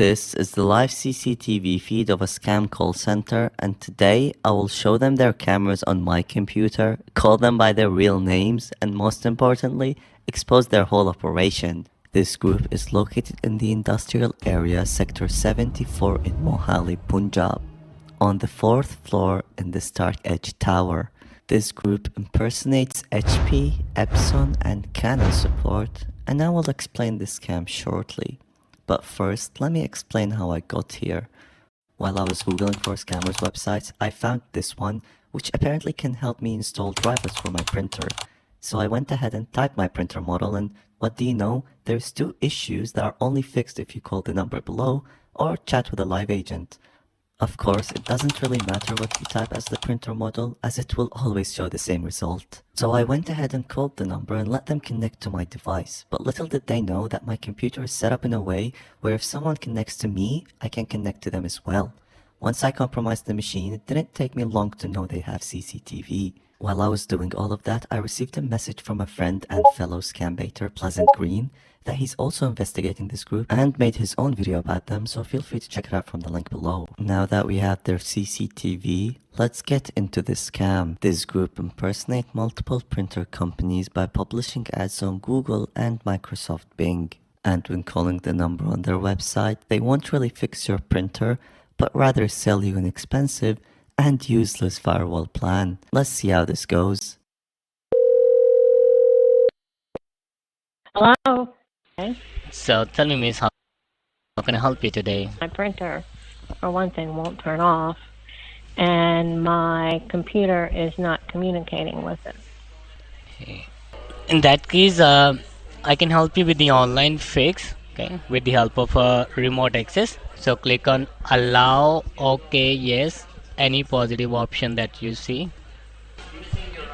This is the live CCTV feed of a scam call center, and today I will show them their cameras on my computer, call them by their real names, and most importantly, expose their whole operation. This group is located in the industrial area sector 74 in Mohali, Punjab, on the 4th floor in the Stark Edge Tower. This group impersonates HP, Epson, and Canon support, and I will explain this scam shortly. But first, let me explain how I got here. While I was googling for scammers websites, I found this one, which apparently can help me install drivers for my printer. So I went ahead and typed my printer model, and what do you know? There's two issues that are only fixed if you call the number below or chat with a live agent. Of course, it doesn't really matter what you type as the printer model, as it will always show the same result. So I went ahead and called the number and let them connect to my device, but little did they know that my computer is set up in a way where if someone connects to me, I can connect to them as well. Once I compromised the machine, it didn't take me long to know they have CCTV. While I was doing all of that, I received a message from a friend and fellow scam baiter, Pleasant Green, that he's also investigating this group and made his own video about them, so feel free to check it out from the link below. Now that we have their CCTV, let's get into this scam. This group impersonate multiple printer companies by publishing ads on Google and Microsoft Bing. And when calling the number on their website, they won't really fix your printer, but rather sell you an expensive and useless firewall plan. Let's see how this goes. Hello. Okay. So tell me, miss, how can I help you today? My printer, for one thing, won't turn off, and my computer is not communicating with it. Okay. In that case, I can help you with the online fix, okay, with the help of remote access. So click on allow, okay, yes, any positive option that you see.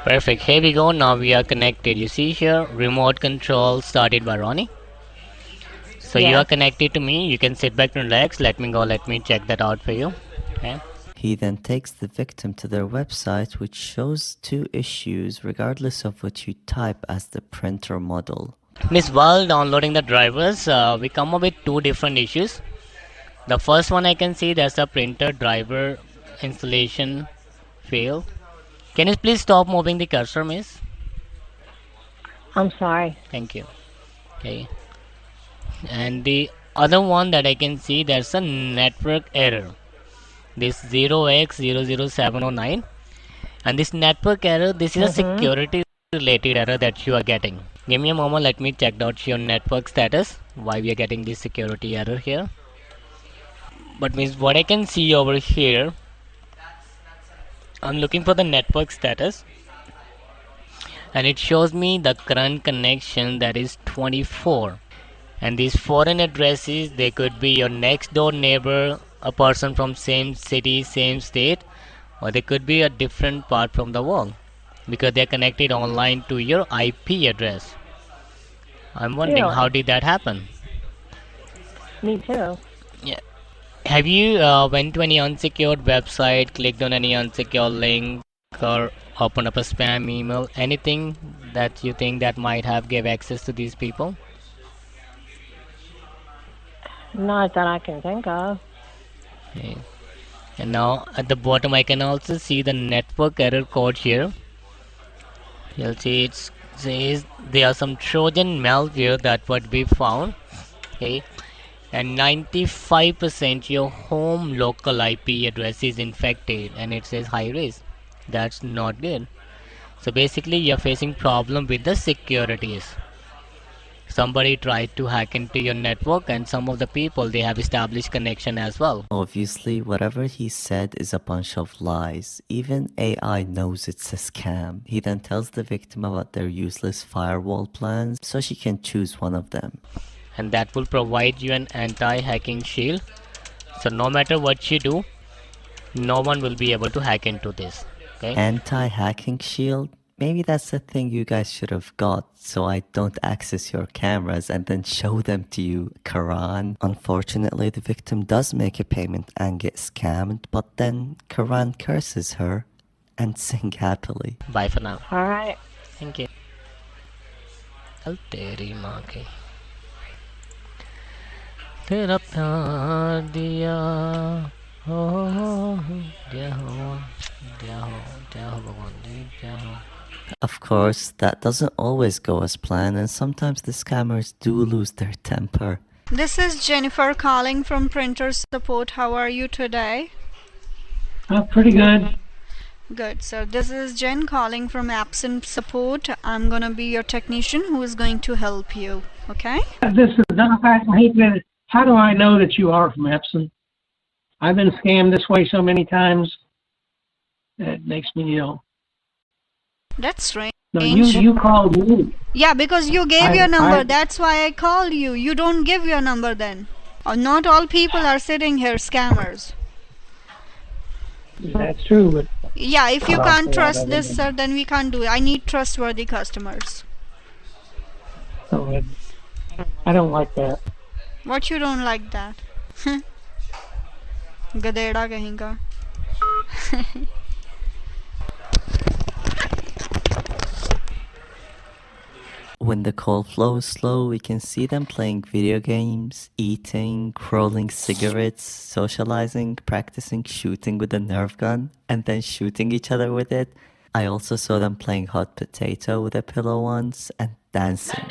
Perfect. Here we go. Now we are connected. You see here, remote control started by Ronnie. So you Yes. are connected to me. You can sit back and relax. Let me go. Let me check that out for you. Okay. He then takes the victim to their website, which shows two issues regardless of what you type as the printer model. Miss, while downloading the drivers, we come up with two different issues. The first one I can see there's a printer driver installation fail. Can you please stop moving the cursor, miss? I'm sorry. Thank you. Okay. And the other one that I can see there's a network error. This 0x00709. And this network error, this is a security related error that you are getting. Give me a moment, let me check out your network status, why we are getting this security error here. But means what I can see over here, I'm looking for the network status, and it shows me the current connection that is 24. And these foreign addresses, they could be your next door neighbor, a person from same city, same state, or they could be a different part from the world because they're connected online to your IP address. I'm wondering Really? how did that happen? Me too. Yeah. Have you went to any unsecured website, clicked on any unsecured link, or opened up a spam email? Anything that you think that might have gave access to these people? Not that I can think of. Okay. And now at the bottom I can also see the network error code here. You'll see it says there are some Trojan malware that would be found. Okay. And 95% your home local IP address is infected and it says high risk. That's not good. So basically you're facing problem with the securities. Somebody tried to hack into your network and some of the people they have established connection as well. Obviously, whatever he said is a bunch of lies. Even AI knows it's a scam. He then tells the victim about their useless firewall plans so she can choose one of them. And that will provide you an anti-hacking shield. So no matter what you do, no one will be able to hack into this. Okay. Anti-hacking shield? Maybe that's the thing you guys should have got, so I don't access your cameras and then show them to you, Karan. Unfortunately, the victim does make a payment and get scammed, but then Karan curses her and sing happily. Bye for now. All right. Thank you. Al teri maan ki. तेरा प्यार दिया हो जय हो जय हो जय हो भगवान जी जय हो. Of course, that doesn't always go as planned, and sometimes the scammers do lose their temper. This is Jennifer calling from Printer Support. How are you today? Pretty good. Good. So this is Jen calling from Absent Support. I'm gonna be your technician who is going to help you. Okay? This is Doc. I hate that. How do I know that you are from Epson? I've been scammed this way so many times. It makes me ill. That's strange. No, you called me. Yeah, because you gave your I- number. I- That's why I called you. You don't give your number then. Not all people are sitting here scammers. That's true, but Yeah, if you Well, can't a lot trust of this, them. sir, then we can't do it. I need trustworthy customers. oh, I don't like that. What you don't like that? गधेड़ा कहीं का. When the call flow is slow, we can see them playing video games, eating, rolling cigarettes, socializing, practicing shooting with a Nerf gun, and then shooting each other with it. I also saw them playing hot potato with a pillow once and dancing.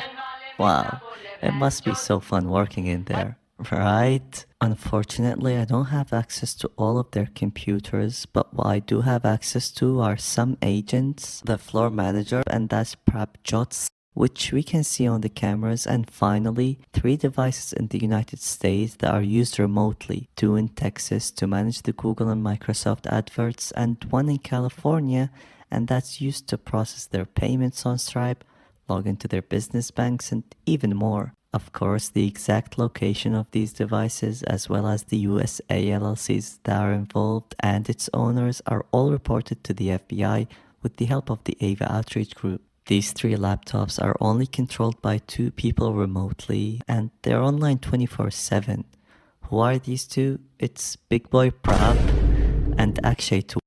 Wow, it must be so fun working in there, right? Unfortunately, I don't have access to all of their computers, but what I do have access to are some agents, the floor manager, and that's Prabjot, which we can see on the cameras, and finally 3 devices in the United States that are used remotely, 2 in Texas to manage the Google and Microsoft adverts, and 1 in California, and that's used to process their payments on Stripe, log into their business banks, and even more. Of course, the exact location of these devices, as well as the USA LLCs that are involved and its owners, are all reported to the FBI with the help of the AVA Outreach Group. These 3 laptops are only controlled by 2 people remotely, and they're online 24/7. Who are these 2? It's Big Boy Prab and Akshay too.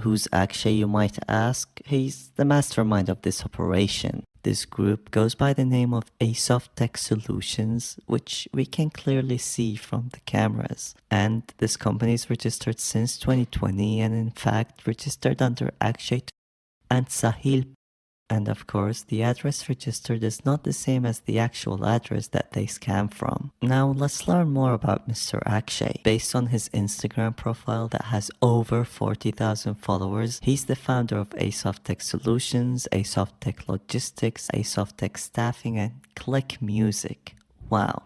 Who's Akshay, you might ask? He's the mastermind of this operation. This group goes by the name of Ha4k Solutions, which we can clearly see from the cameras. And this company is registered since 2020 and in fact registered under Akshay and Sahil. And of course, the address registered is not the same as the actual address that they scam from. Now, let's learn more about Mr. Akshay. Based on his Instagram profile that has over 40,000 followers, he's the founder of Ha4k Solutions, Ha4k Logistics, Ha4k Staffing, and Click Music. Wow.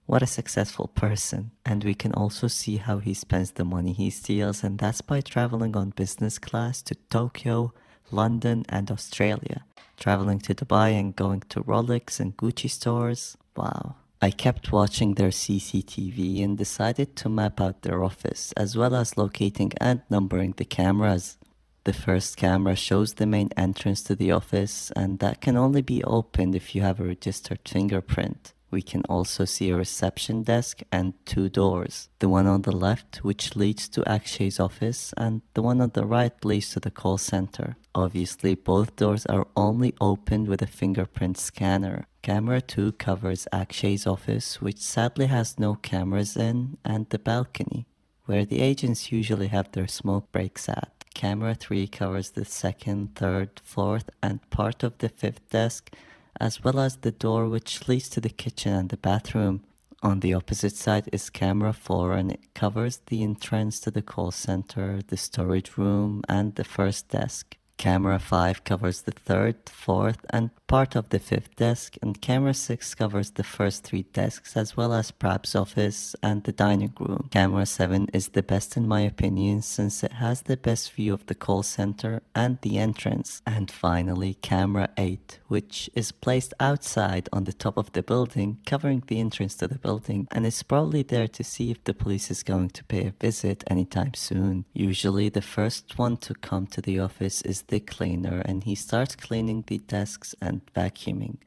What a successful person. And we can also see how he spends the money he steals, and that's by traveling on business class to Tokyo, London, and Australia, traveling to Dubai and going to Rolex and Gucci stores. Wow. I kept watching their CCTV and decided to map out their office, as well as locating and numbering the cameras. The first camera shows the main entrance to the office, and that can only be opened if you have a registered fingerprint. We can also see a reception desk and 2 doors. The one on the left, which leads to Akshay's office, and the one on the right leads to the call center. Obviously, both doors are only opened with a fingerprint scanner. Camera 2 covers Akshay's office, which sadly has no cameras in, and the balcony, where the agents usually have their smoke breaks at. Camera 3 covers the 2nd, 3rd, 4th, and part of the 5th desk, as well as the door which leads to the kitchen and the bathroom. On the opposite side is camera 4, and it covers the entrance to the call center, the storage room, and the first desk. Camera 5 covers the 3rd, 4th, and part of the 5th desk, and camera 6 covers the first 3 desks as well as Prab's office and the dining room. Camera 7 is the best in my opinion since it has the best view of the call center and the entrance. And finally, camera 8, which is placed outside on the top of the building, covering the entrance to the building, and is probably there to see if the police is going to pay a visit anytime soon. Usually the first one to come to the office is the cleaner, and he starts cleaning the desks and vacuuming.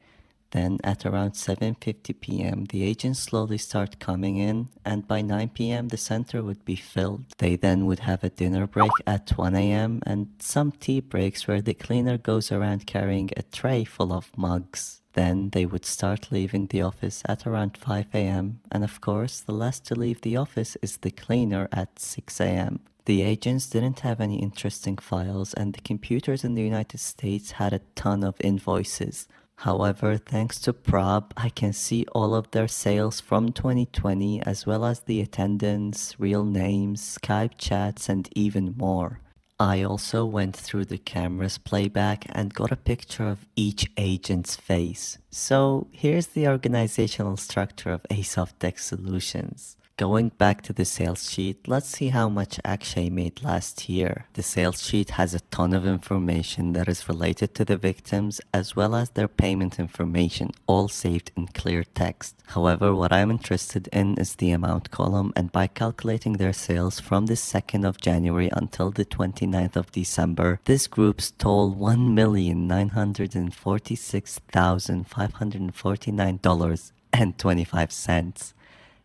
Then at around 7:50 p.m. the agents slowly start coming in, and by 9 p.m. the center would be filled. They then would have a dinner break at 1 a.m. and some tea breaks where the cleaner goes around carrying a tray full of mugs. Then they would start leaving the office at around 5 a.m. And of course, the last to leave the office is the cleaner at 6 a.m. The agents didn't have any interesting files, and the computers in the United States had a ton of invoices. However, thanks to Prob, I can see all of their sales from 2020 as well as the attendance, real names, Skype chats, and even more. I also went through the camera's playback and got a picture of each agent's face. So here's the organizational structure of Asoft Tech Solutions. Going back to the sales sheet, let's see how much Akshay made last year. The sales sheet has a ton of information that is related to the victims as well as their payment information, all saved in clear text. However, what I'm interested in is the amount column, and by calculating their sales from the 2nd of January until the 29th of December, this group stole $1,946,549.25.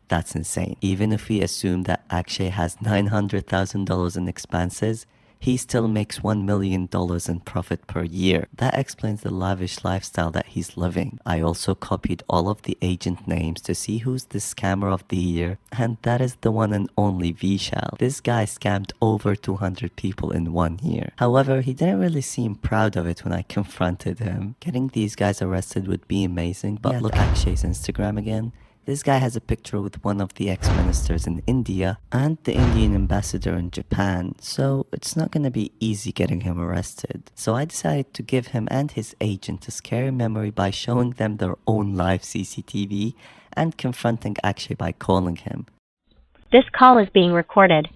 That's insane. Even if we assume that Akshay has $900,000 in expenses, he still makes $1 million in profit per year. That explains the lavish lifestyle that he's living. I also copied all of the agent names to see who's the scammer of the year, and that is the one and only Vishal. This guy scammed over 200 people in 1 year. However, he didn't really seem proud of it when I confronted him. Getting these guys arrested would be amazing, but look at Akshay's Instagram again. This guy has a picture with one of the ex-ministers in India and the Indian ambassador in Japan, so it's not gonna be easy getting him arrested. So I decided to give him and his agent a scary memory by showing them their own live CCTV and confronting Akshay by calling him. This call is being recorded.